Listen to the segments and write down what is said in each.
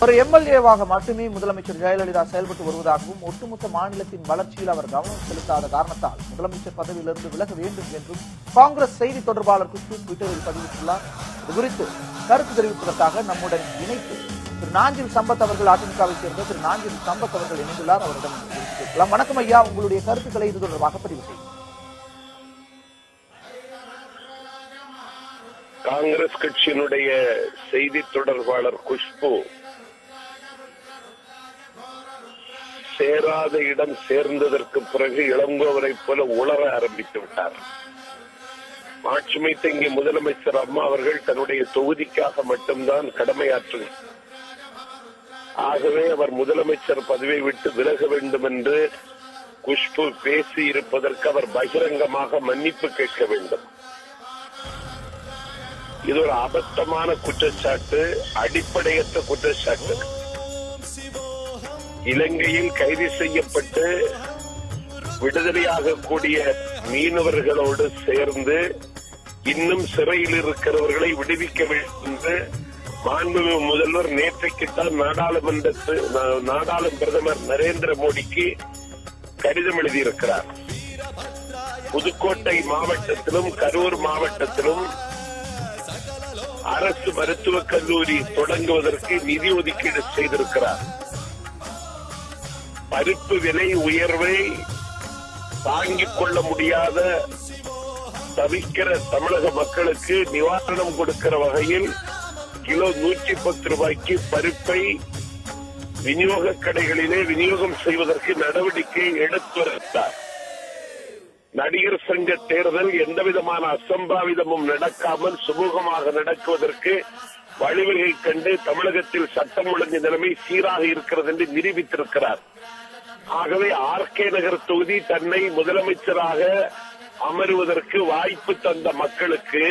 ஒரு எம்எல்ஏவாக மட்டுமே முதலமைச்சர் ஜெயலலிதா செயல்பட்டு வருவதாகவும் ஒட்டுமொத்த மாநிலத்தின் வளர்ச்சியில் அவர் கவனம் செலுத்தாத காரணத்தால் முதலமைச்சர் பதவியிலிருந்து விலக வேண்டும் என்றும் காங்கிரஸ் செய்தி தொடர்பாளர் குஷ்பு ட்விட்டரில் பதிவிட்டுள்ளார். இதுகுறித்து கருத்து தெரிவிப்பதற்காக நம்முடன் இணைத்து திரு நாஞ்சில் சம்பத் அவர்கள், அதிமுகவை சேர்ந்த திரு நாஞ்சில் சம்பத் அவர்கள் இணைந்துள்ளார். அவரிடம் கேட்கலாம். வணக்கம் ஐயா, உங்களுடைய கருத்துக்களை இது தொடர்பாக பதிவு செய்யும். காங்கிரஸ் கட்சியினுடைய செய்தி தொடர்பாளர் குஷ்பு சேராத இடம் சேர்ந்ததற்கு பிறகு இளங்கோவரை போல உளர ஆரம்பித்து விட்டார். ஆட்சிமை தங்கிய முதலமைச்சர் அம்மா அவர்கள் தன்னுடைய தொகுதிக்காக மட்டும்தான் கடமையாற்றுகிறார். ஆகவே அவர் முதலமைச்சர் பதவியை விட்டு விலக வேண்டும் என்று குஷ்பு பேசி இருப்பதற்கு அவர் பகிரங்கமாக மன்னிப்பு கேட்க வேண்டும். இது ஒரு அபத்தமான குற்றச்சாட்டு, அடிப்படையற்ற குற்றச்சாட்டு. இலங்கையில் கைது செய்யப்பட்டு விடுதலையாக கூடிய மீனவர்களோடு சேர்ந்து இன்னும் சிறையில் இருக்கிறவர்களை விடுவிக்க வேண்டும் என்று மாண்புமிகு முதல்வர் நேற்றைக்குத்தான் நாடாளுமன்ற பிரதமர் நரேந்திர மோடிக்கு கடிதம் எழுதியிருக்கிறார். புதுக்கோட்டை மாவட்டத்திலும் கரூர் மாவட்டத்திலும் அரசு மருத்துவக் கல்லூரி தொடங்குவதற்கு நிதி ஒதுக்கீடு செய்திருக்கிறார். பருப்பு விலை உயர்வை தாங்கிக் கொள்ள முடியாத தவிக்கிற தமிழக மக்களுக்கு நிவாரணம் கொடுக்கிற வகையில் கிலோ 110 ரூபாய்க்கு பருப்பை விநியோக கடைகளிலே விநியோகம் செய்வதற்கு நடவடிக்கை எடுத்து வருகிறார். நடிகர் சங்க தேர்தல் எந்தவிதமான அசம்பாவிதமும் நடக்காமல் சுமூகமாக நடக்குவதற்கு வழிவகை கண்டு தமிழகத்தில் சட்டம் ஒழுங்கு நிலைமை சீராக இருக்கிறது என்று நிரூபித்திருக்கிறார். ஆகவே ஆர்கே நகர் தொகுதி தன்னை முதலமைச்சராக அமருவதற்கு வாய்ப்பு தந்த மக்களுக்கு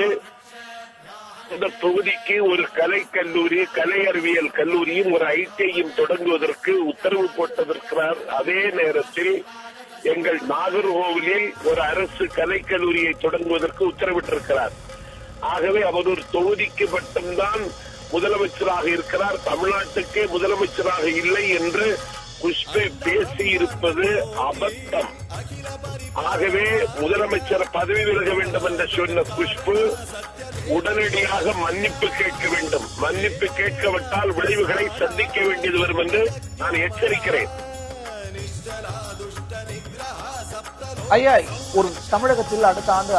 இந்த தொகுதிக்கு ஒரு கலை கல்லூரி, கலை அறிவியல் கல்லூரியும் ஒரு ஐடிஐயும் தொடங்குவதற்கு உத்தரவு போட்டிருக்கிறார். அதே நேரத்தில் எங்கள் நாகர்கோவிலில் ஒரு அரசு கலைக்கல்லூரியை தொடங்குவதற்கு உத்தரவிட்டிருக்கிறார். ஆகவே அவர் ஒரு தொகுதிக்கு மட்டும்தான் முதலமைச்சராக இருக்கிறார், தமிழ்நாட்டுக்கே முதலமைச்சராக இல்லை என்று குஷ்பு பேசி இருப்பது அபத்தம். ஆகவே முதலமைச்சர் பதவி விலக வேண்டும் என்று சொன்ன குஷ்பு உடனடியாக மன்னிப்பு கேட்க வேண்டும். மன்னிப்பு கேட்கவிட்டால் விளைவுகளை சந்திக்க வேண்டியது வரும் என்று நான் எச்சரிக்கிறேன். ஐயா, ஒரு தமிழகத்தில் அடுத்த ஆண்டு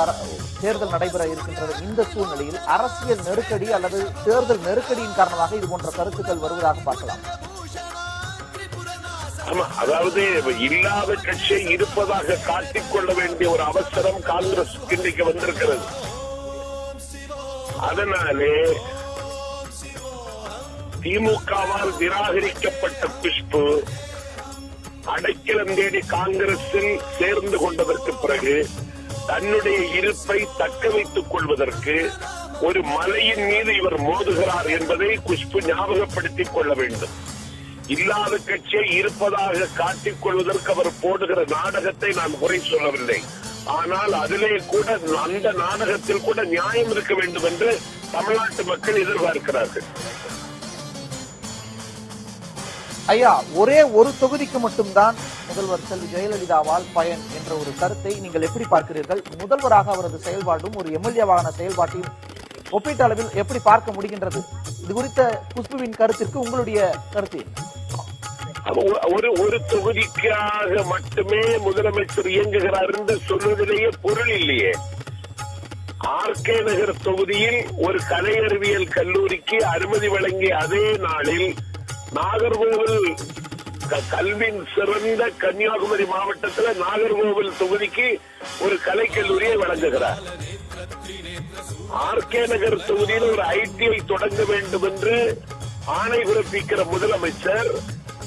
தேர்தல் நடைபெற இருக்கின்றது. இந்த சூழ்நிலையில் அரசியல் நெருக்கடி அல்லது தேர்தல் நெருக்கடியின் காரணமாக இது போன்ற கருத்துக்கள் வருவதாக பார்க்கலாம். ஆமா, அதாவது இல்லாத கட்சியை இருப்பதாக காட்டிக்கொள்ள வேண்டிய ஒரு அவசரம் காங்கிரஸ் இன்றைக்கு வந்திருக்கிறது. அதனாலே திமுகவால் நிராகரிக்கப்பட்ட குஷ்பு அடைக்கலம் தேடி காங்கிரஸில் சேர்ந்து கொண்டதற்கு பிறகு தன்னுடைய இருப்பை தக்க வைத்துக் கொள்வதற்கு ஒரு மலையின் மீது இவர் மோதுகிறார் என்பதை குஷ்பு ஞாபகப்படுத்திக் கொள்ள வேண்டும். இல்லாத கட்சியை இருப்பதாக காட்டிக் கொள்வதற்கு அவர் போடுகிற நாடகத்தை நான் குறை சொல்லவில்லை. ஆனால் அதிலே கூட அந்த நாடகத்தில் கூட நியாயம் இருக்க வேண்டும் என்று தமிழ்நாட்டு மக்கள் எதிர்பார்க்கிறார்கள். ஐயா, ஒரே ஒரு தொகுதிக்கு மட்டும்தான் முதல்வர் செல்வி ஜெயலலிதாவால் பயன் என்ற ஒரு கருத்தை நீங்கள் எப்படி பார்க்கிறீர்கள்? முதல்வராக அவரது செயல்பாடும் ஒரு எம்எல்ஏவான செயல்பாட்டையும் ஒப்பீட்டு அளவில் எப்படி பார்க்க முடிகின்றது? இது குறித்த குஷ்புவின் கருத்திற்கு உங்களுடைய கருத்து? ஒரு தொகுதிக்காக மட்டுமே முதலமைச்சர் இயங்குகிறார் என்று சொல்வதிலேயே பொருள் இல்லையே. ஆர்கே நகர் தொகுதியில் ஒரு கலை அறிவியல் கல்லூரிக்கு அனுமதி வழங்கிய அதே நாளில் நாகர்கோவில் கல்வியின் சிறந்த கன்னியாகுமரி மாவட்டத்தில் நாகர்கோவில் தொகுதிக்கு ஒரு கலைக்கல்லூரியை வழங்குகிறார். ஆர்கே நகர் தொகுதியில் ஒரு ஐடிஐ தொடங்க வேண்டும் என்று ஆணை பிறப்பிக்கிற முதலமைச்சர்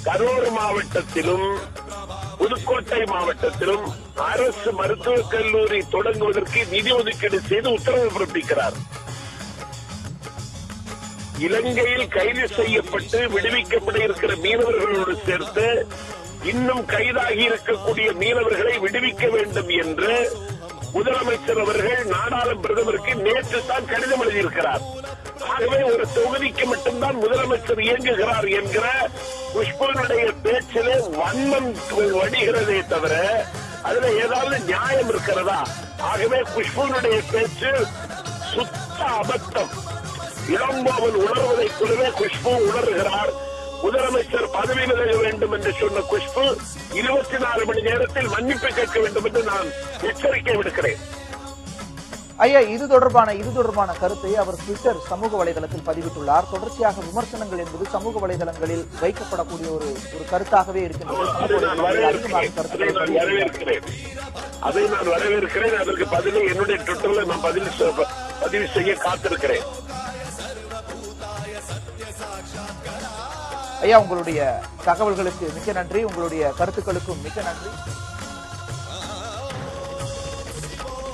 கரூர் மாவட்டத்திலும் புதுக்கோட்டை மாவட்டத்திலும் அரசு மருத்துவக் கல்லூரி தொடங்குவதற்கு நிதி ஒதுக்கீடு செய்து உத்தரவு பிறப்பிக்கிறார். இலங்கையில் கைது செய்யப்பட்டு விடுவிக்கப்பட இருக்கிற மீனவர்களோடு சேர்த்து இன்னும் கைதாகி இருக்கக்கூடிய மீனவர்களை விடுவிக்க வேண்டும் என்று முதலமைச்சர் அவர்கள் நாடாளுமன்ற பிரதமருக்கு நேற்று தான் கடிதம் எழுதியிருக்கிறார். ஆகவே ஒரு தொகுதிக்கு மட்டும்தான் முதலமைச்சர் இயங்குகிறார் என்கிற குஷ்புவினுடைய பேச்சிலே வன்மம் வடிகிறதே தவிர அதுல ஏதாவது நியாயம் இருக்கிறதா? ஆகவே குஷ்புவினுடைய பேச்சு சுத்த அபத்தம். இளங்கோவன் உணர்வதை கூடவே குஷ்பு உணர்கிறார். முதலமைச்சர் பதவி விலக வேண்டும் என்று சொன்ன குஷ்பு 24 மணி நேரத்தில் மன்னிப்பு கேட்க வேண்டும் என்று நான் எச்சரிக்கை விடுக்கிறேன். ஐயா, இது தொடர்பான கருத்தை அவர் ட்விட்டர் சமூக வலைதளத்தில் பதிவிட்டுள்ளார். தொடர்ச்சியாக விமர்சனங்கள் என்பது சமூக வலைதளங்களில் வைக்கப்படக்கூடிய ஒரு கருத்தாகவே இருக்கின்றது. அதை நான் வரவேற்கிறேன். அதற்கு பதிலை என்னுடைய ட்விட்டர்ல நான் பதிவு செய்ய காத்திருக்கிறேன். ஐயா, உங்களுடைய தகவல்களுக்கு மிக்க நன்றி. உங்களுடைய கருத்துக்களுக்கும் மிக்க நன்றி.